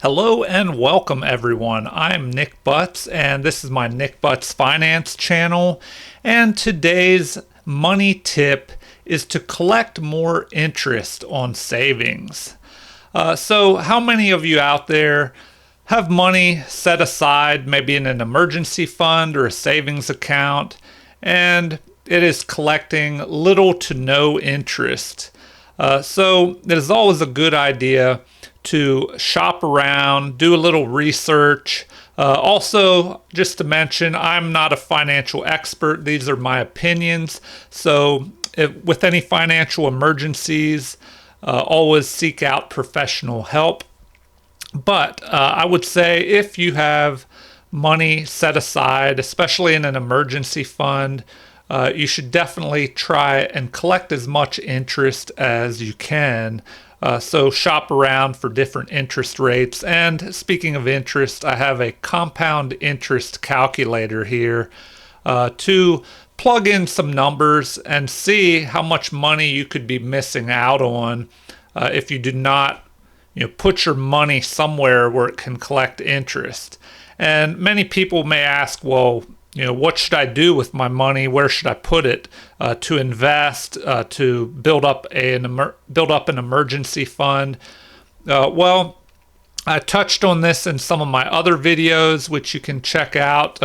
Hello and welcome everyone. I'm Nick Butts and this is my Nick Butts Finance channel. And today's money tip is to collect more interest on savings. So how many of you out there have money set aside, maybe in an emergency fund or a savings account, and it is collecting little to no interest? So it is always a good idea to shop around, do a little research. Also, just to mention, I'm not a financial expert. These are my opinions. So with any financial emergencies, always seek out professional help. But I would say if you have money set aside, especially in an emergency fund, you should definitely try and collect as much interest as you can. So shop around for different interest rates. And speaking of interest, I have a compound interest calculator here to plug in some numbers and see how much money you could be missing out on if you do not put your money somewhere where it can collect interest. And many people may ask, well, what should I do with my money? Where should I put it to invest, to build up an emergency fund? Well, I touched on this in some of my other videos, which you can check out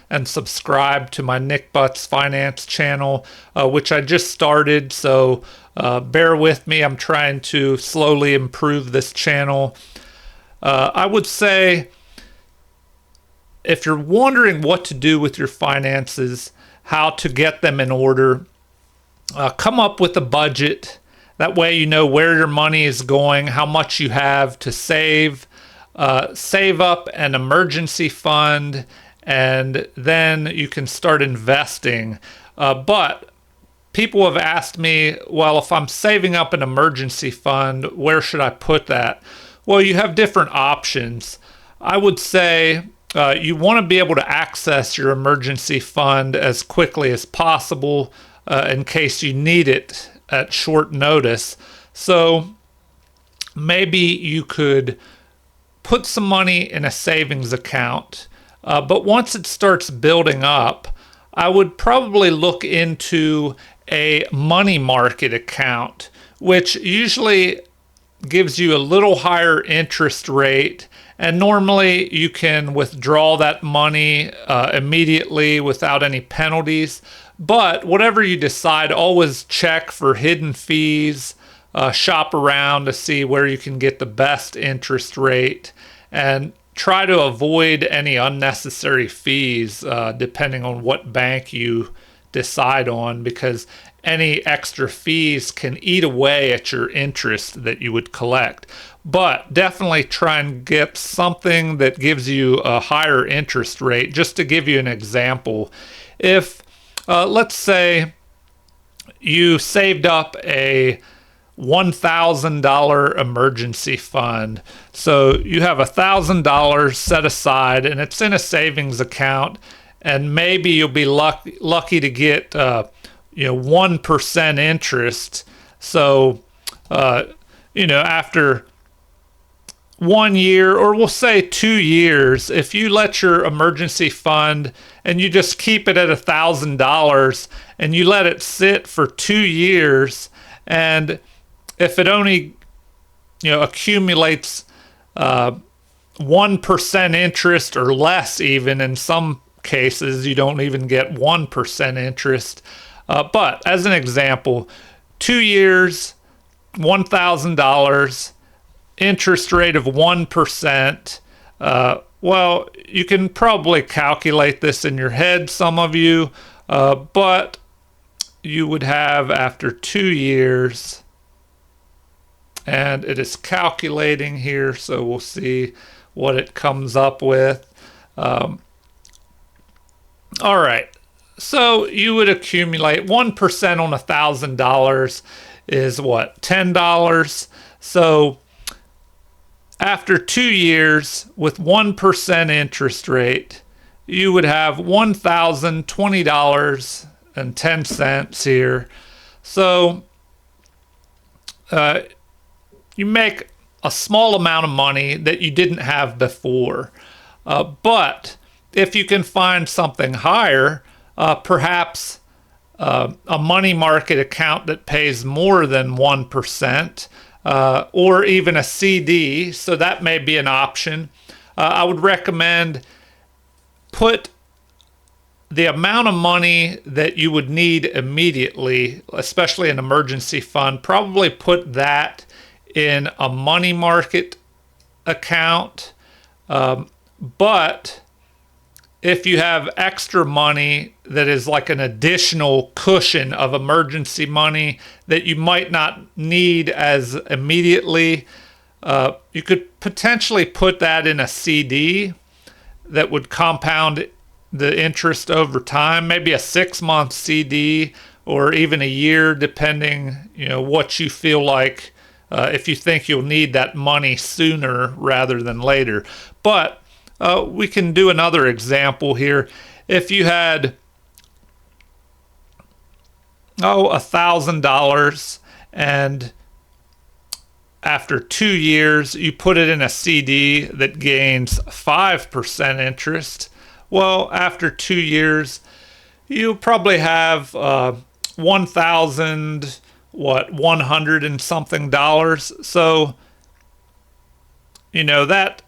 and subscribe to my Nick Butts Finance channel, which I just started. So bear with me. I'm trying to slowly improve this channel. I would say, if you're wondering what to do with your finances, how to get them in order, come up with a budget. That way you know where your money is going, how much you have to save. Save up an emergency fund, and then you can start investing. But people have asked me, well, if I'm saving up an emergency fund, where should I put that? Well, you have different options. I would say you want to be able to access your emergency fund as quickly as possible in case you need it at short notice. So maybe you could put some money in a savings account, but once it starts building up, I would probably look into a money market account, which usually gives you a little higher interest rate. And normally you can withdraw that money immediately without any penalties. But whatever you decide, always check for hidden fees, shop around to see where you can get the best interest rate, and try to avoid any unnecessary fees depending on what bank you decide on, because any extra fees can eat away at your interest that you would collect. But definitely try and get something that gives you a higher interest rate. Just to give you an example, if let's say you saved up a $1,000 emergency fund, so you have $1,000 set aside and it's in a savings account, and maybe you'll be lucky to get 1% interest. So after 1 year, or we'll say 2 years, if you let your emergency fund and you just keep it at $1,000 and you let it sit for 2 years, and if it only accumulates 1% interest or less, even in some cases you don't even get 1% interest, but as an example, 2 years, $1,000, interest rate of 1%. Well, you can probably calculate this in your head, some of you, but you would have, after 2 years, and it is calculating here, so we'll see what it comes up with. All right, so you would accumulate 1% on $1,000 is what, $10. So after 2 years with 1% interest rate, you would have $1,020.10 here. So you make a small amount of money that you didn't have before. But if you can find something higher, perhaps a money market account that pays more than 1%, or even a CD, so that may be an option. I would recommend put the amount of money that you would need immediately, especially an emergency fund, probably put that in a money market account. But if you have extra money that is like an additional cushion of emergency money that you might not need as immediately, you could potentially put that in a CD that would compound the interest over time, maybe a 6-month CD or even a year, depending, what you feel like, if you think you'll need that money sooner rather than later. But we can do another example here. If you had $1,000 and after 2 years you put it in a CD that gains 5% interest, well, after 2 years you probably have 100 and something dollars. So that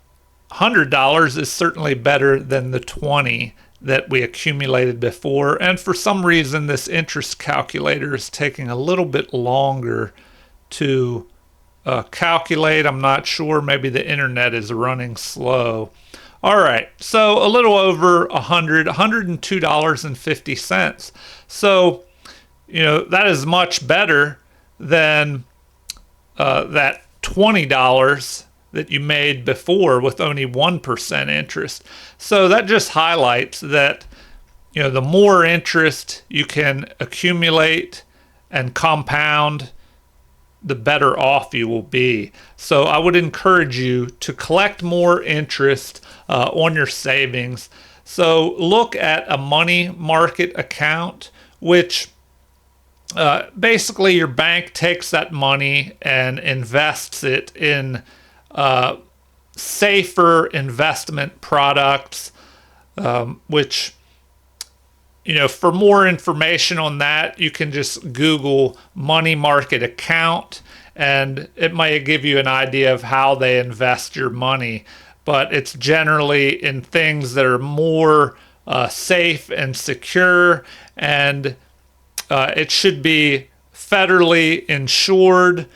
$100 is certainly better than the 20 that we accumulated before. And for some reason, this interest calculator is taking a little bit longer to calculate. I'm not sure. Maybe the internet is running slow. All right, so a little over $102.50. So, that is much better than that $20 that you made before with only 1% interest. So that just highlights that, the more interest you can accumulate and compound, the better off you will be. So I would encourage you to collect more interest on your savings. So look at a money market account, which basically your bank takes that money and invests it in safer investment products, which, for more information on that, you can just Google money market account and it might give you an idea of how they invest your money. But it's generally in things that are more safe and secure, and it should be federally insured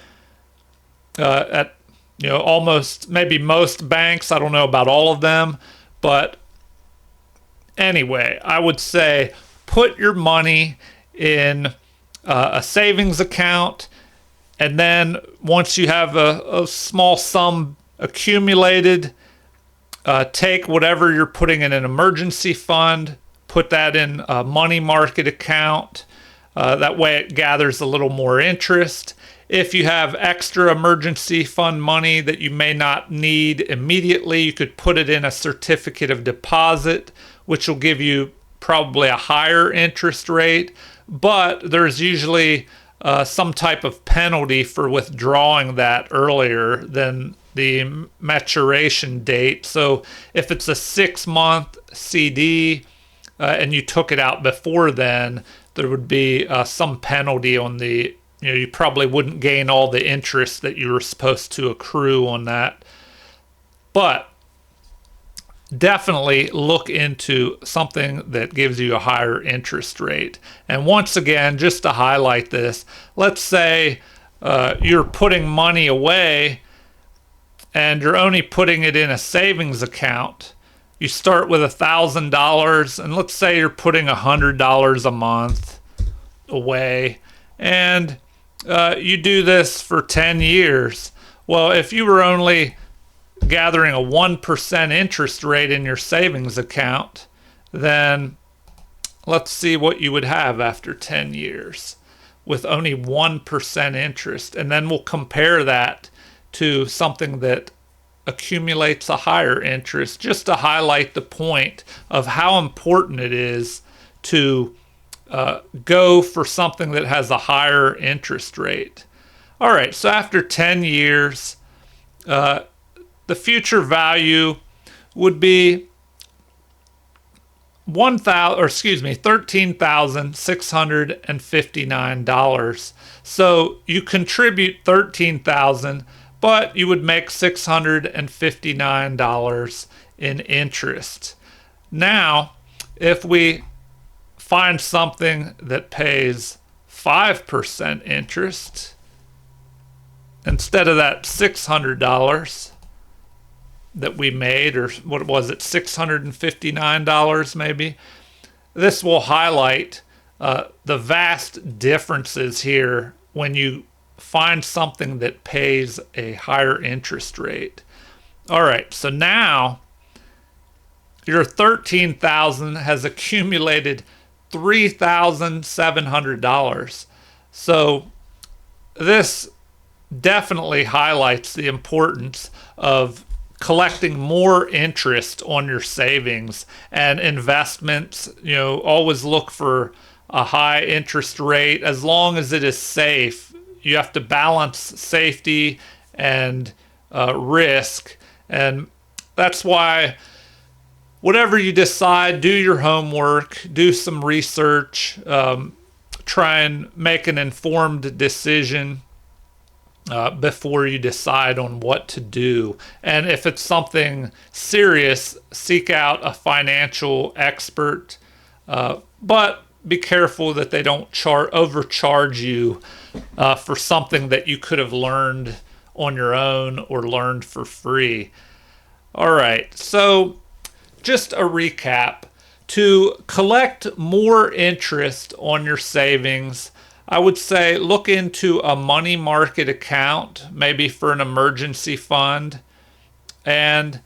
at almost maybe most banks. I don't know about all of them, but anyway, I would say put your money in a savings account, and then once you have a small sum accumulated, take whatever you're putting in an emergency fund, put that in a money market account. That way it gathers a little more interest. If you have extra emergency fund money that you may not need immediately, you could put it in a certificate of deposit, which will give you probably a higher interest rate. But there's usually some type of penalty for withdrawing that earlier than the maturation date. So if it's a 6-month CD and you took it out before then, there would be some penalty on the, you probably wouldn't gain all the interest that you were supposed to accrue on that. But definitely look into something that gives you a higher interest rate. And once again, just to highlight this, let's say you're putting money away and you're only putting it in a savings account. You start with $1,000, and let's say you're putting $100 a month away, and you do this for 10 years. Well, if you were only gathering a 1% interest rate in your savings account, then let's see what you would have after 10 years with only 1% interest. And then we'll compare that to something that accumulates a higher interest, just to highlight the point of how important it is to go for something that has a higher interest rate. All right, so after 10 years, the future value would be $13,659. So you contribute $13,000, but you would make $659 in interest. Now, if we find something that pays 5% interest instead of that $600 that we made, or what was it, $659 maybe, this will highlight the vast differences here when you find something that pays a higher interest rate. All right, so now your $13,000 has accumulated $3,700. So this definitely highlights the importance of collecting more interest on your savings and investments. Always look for a high interest rate as long as it is safe. You have to balance safety and risk, and that's why whatever you decide, do your homework, do some research, try and make an informed decision before you decide on what to do. And if it's something serious, seek out a financial expert, but be careful that they don't overcharge you for something that you could have learned on your own or learned for free. All right, so just a recap. To collect more interest on your savings, I would say look into a money market account, maybe for an emergency fund. And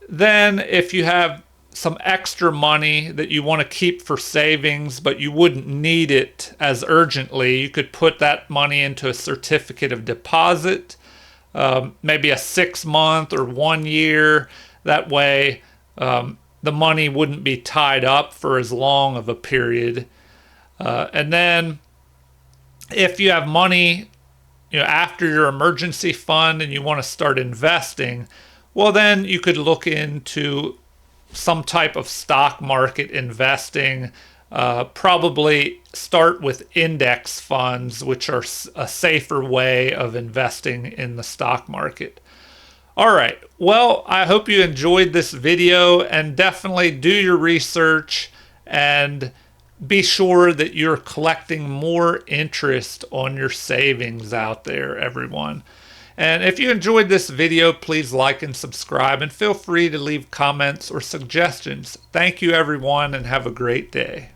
then if you have some extra money that you want to keep for savings, but you wouldn't need it as urgently, you could put that money into a certificate of deposit, maybe a 6-month or 1 year. That way, the money wouldn't be tied up for as long of a period. And then if you have money, after your emergency fund and you want to start investing, well, then you could look into some type of stock market investing. Probably start with index funds, which are a safer way of investing in the stock market. All right, well, I hope you enjoyed this video, and definitely do your research and be sure that you're collecting more interest on your savings out there, everyone. And if you enjoyed this video, please like and subscribe, and feel free to leave comments or suggestions. Thank you, everyone, and have a great day.